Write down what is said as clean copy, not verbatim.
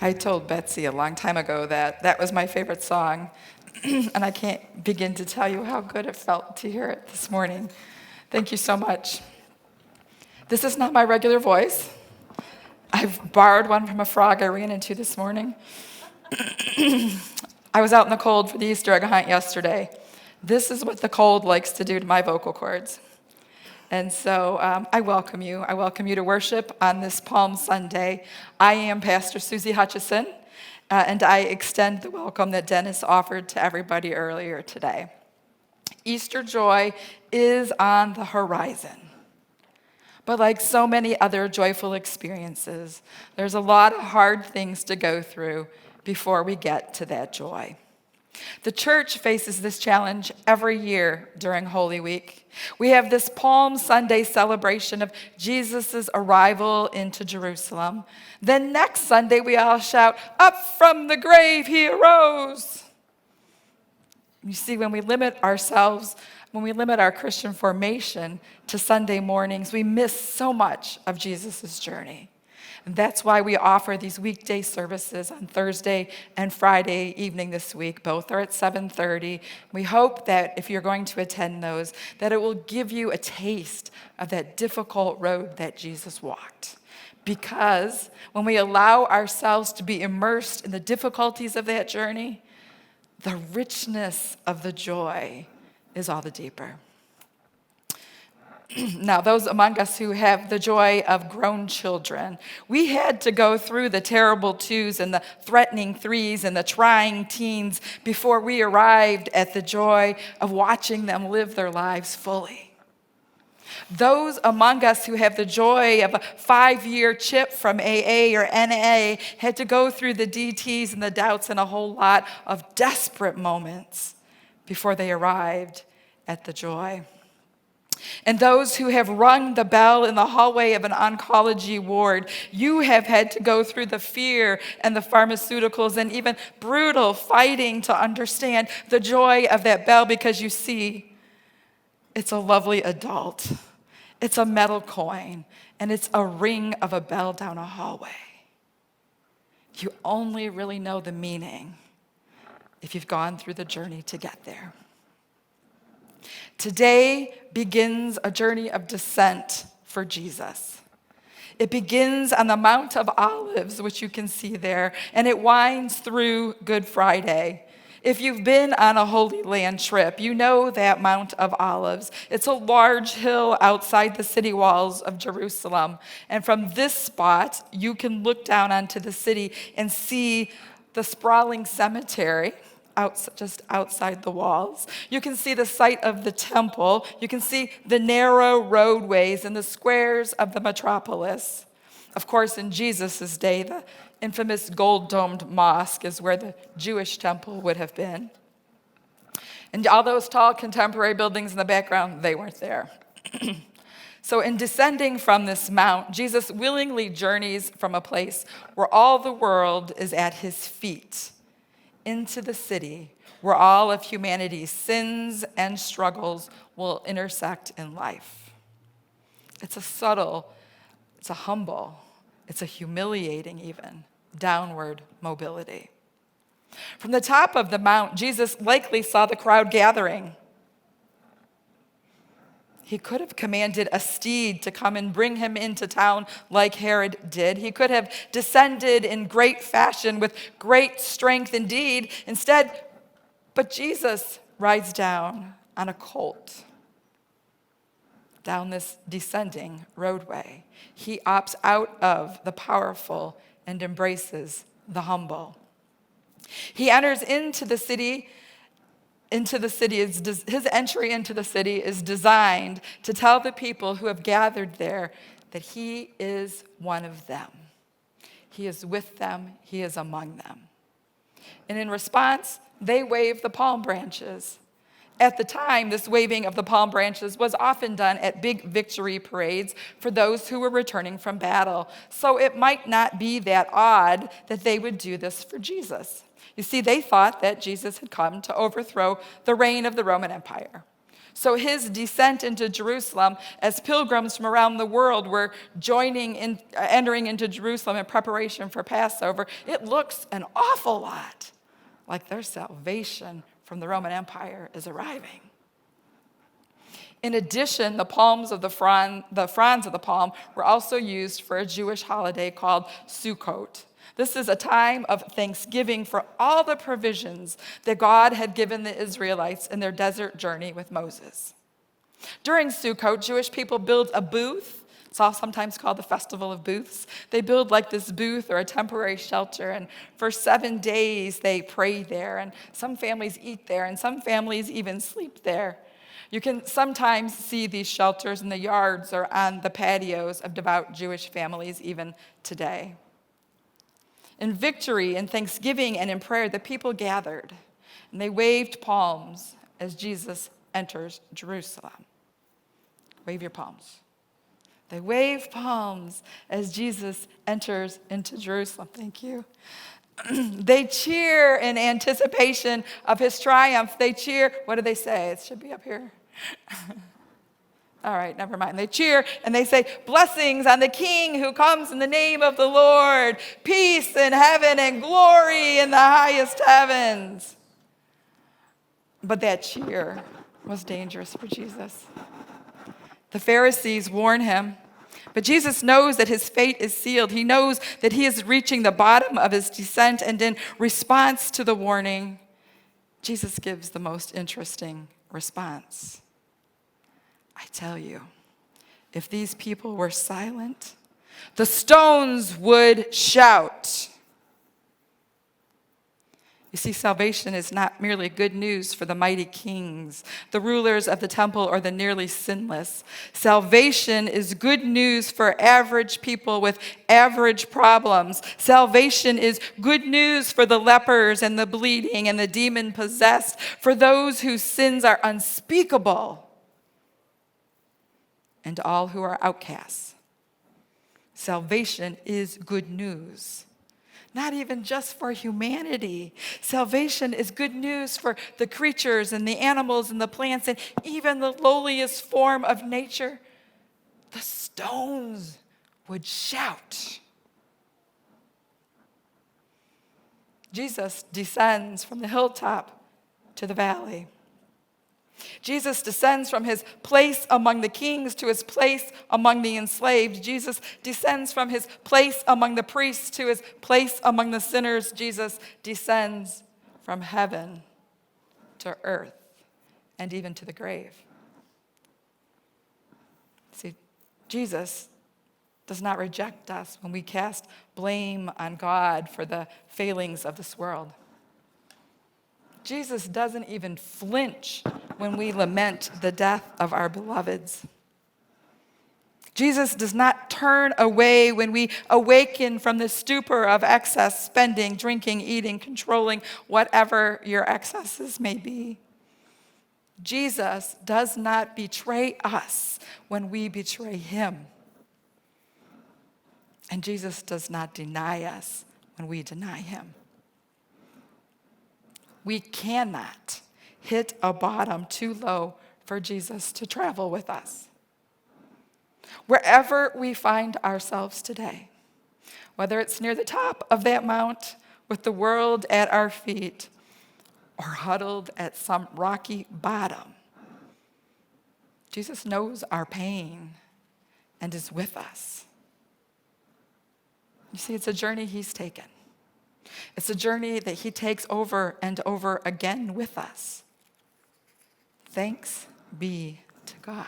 I told Betsy a long time ago that that was my favorite song, and I can't begin to tell you how good it felt to hear it this morning. Thank you so much. This is not my regular voice. I've borrowed one from a frog I ran into this morning. I was out in the cold for the Easter egg hunt yesterday. This is what the cold likes to do to my vocal cords. And so I welcome you. I welcome you to worship on this Palm Sunday. I am Pastor Susie Hutchison, and I extend the welcome that Dennis offered to everybody earlier today. Easter joy is on the horizon. But like so many other joyful experiences, there's a lot of hard things to go through before we get to that joy. The church faces this challenge every year during Holy Week. We have this Palm Sunday celebration of Jesus' arrival into Jerusalem. Then next Sunday, we all shout, "Up from the grave he arose." You see, when we limit our Christian formation to Sunday mornings, we miss so much of Jesus' journey. And that's why we offer these weekday services on Thursday and Friday evening this week. Both are at 7:30. We hope that if you're going to attend those, that it will give you a taste of that difficult road that Jesus walked. Because when we allow ourselves to be immersed in the difficulties of that journey, the richness of the joy is all the deeper. Now, those among us who have the joy of grown children, we had to go through the terrible twos and the threatening threes and the trying teens before we arrived at the joy of watching them live their lives fully. Those among us who have the joy of a 5-year chip from AA or NA had to go through the DTs and the doubts and a whole lot of desperate moments before they arrived at the joy. And those who have rung the bell in the hallway of an oncology ward, you have had to go through the fear and the pharmaceuticals and even brutal fighting to understand the joy of that bell, because you see, it's a lovely adult. It's a metal coin, and it's a ring of a bell down a hallway. You only really know the meaning if you've gone through the journey to get there. Today begins a journey of descent for Jesus. It begins on the Mount of Olives, which you can see there, and it winds through Good Friday. If you've been on a Holy Land trip, you know that Mount of Olives. It's a large hill outside the city walls of Jerusalem. And from this spot, you can look down onto the city and see the sprawling cemetery just outside the walls. You can see the site of the temple. You can see the narrow roadways and the squares of the metropolis. Of course, in Jesus' day, the infamous gold-domed mosque is where the Jewish temple would have been. And all those tall contemporary buildings in the background, they weren't there. So in descending from this mount, Jesus willingly journeys from a place where all the world is at his feet into the city where all of humanity's sins and struggles will intersect in life. It's a subtle, it's a humble, it's a humiliating even, downward mobility. From the top of the mount, Jesus likely saw the crowd gathering. He could have commanded a steed to come and bring him into town like Herod did. He could have descended in great fashion with great strength indeed. But Jesus rides down on a colt, down this descending roadway. He opts out of the powerful and embraces the humble. He enters into the city. His entry into the city is designed to tell the people who have gathered there that he is one of them. He is with them. He is among them. And in response, they wave the palm branches. At the time, this waving of the palm branches was often done at big victory parades for those who were returning from battle. So it might not be that odd that they would do this for Jesus. You see, they thought that Jesus had come to overthrow the reign of the Roman Empire. So his descent into Jerusalem, as pilgrims from around the world were entering into Jerusalem in preparation for Passover, it looks an awful lot like their salvation from the Roman Empire is arriving. In addition, the fronds of the palm were also used for a Jewish holiday called Sukkot. This is a time of thanksgiving for all the provisions that God had given the Israelites in their desert journey with Moses. During Sukkot, Jewish people build a booth. It's also sometimes called the Festival of Booths. They build like this booth or a temporary shelter, and for 7 days they pray there, and some families eat there, and some families even sleep there. You can sometimes see these shelters in the yards or on the patios of devout Jewish families even today. In victory, in thanksgiving, and in prayer, the people gathered, and they waved palms as Jesus enters Jerusalem. Wave your palms. They wave palms as Jesus enters into Jerusalem. Thank you. They cheer in anticipation of his triumph. They cheer. What do they say? It should be up here. All right, never mind. They cheer and they say, "Blessings on the King who comes in the name of the Lord. Peace in heaven and glory in the highest heavens." But that cheer was dangerous for Jesus. The Pharisees warn him, but Jesus knows that his fate is sealed. He knows that he is reaching the bottom of his descent, and in response to the warning, Jesus gives the most interesting response. "I tell you, if these people were silent, the stones would shout." You see, salvation is not merely good news for the mighty kings, the rulers of the temple, or the nearly sinless. Salvation is good news for average people with average problems. Salvation is good news for the lepers and the bleeding and the demon-possessed, for those whose sins are unspeakable, and all who are outcasts. Salvation is good news. Not even just for humanity. Salvation is good news for the creatures and the animals and the plants and even the lowliest form of nature. The stones would shout. Jesus descends from the hilltop to the valley. Jesus descends from his place among the kings to his place among the enslaved. Jesus descends from his place among the priests to his place among the sinners. Jesus descends from heaven to earth and even to the grave. See, Jesus does not reject us when we cast blame on God for the failings of this world. Jesus doesn't even flinch when we lament the death of our beloveds. Jesus does not turn away when we awaken from the stupor of excess spending, drinking, eating, controlling whatever your excesses may be. Jesus does not betray us when we betray him. And Jesus does not deny us when we deny him. We cannot hit a bottom too low for Jesus to travel with us. Wherever we find ourselves today, whether it's near the top of that mount with the world at our feet or huddled at some rocky bottom, Jesus knows our pain and is with us. You see, it's a journey he's taken. It's a journey that he takes over and over again with us. Thanks be to God.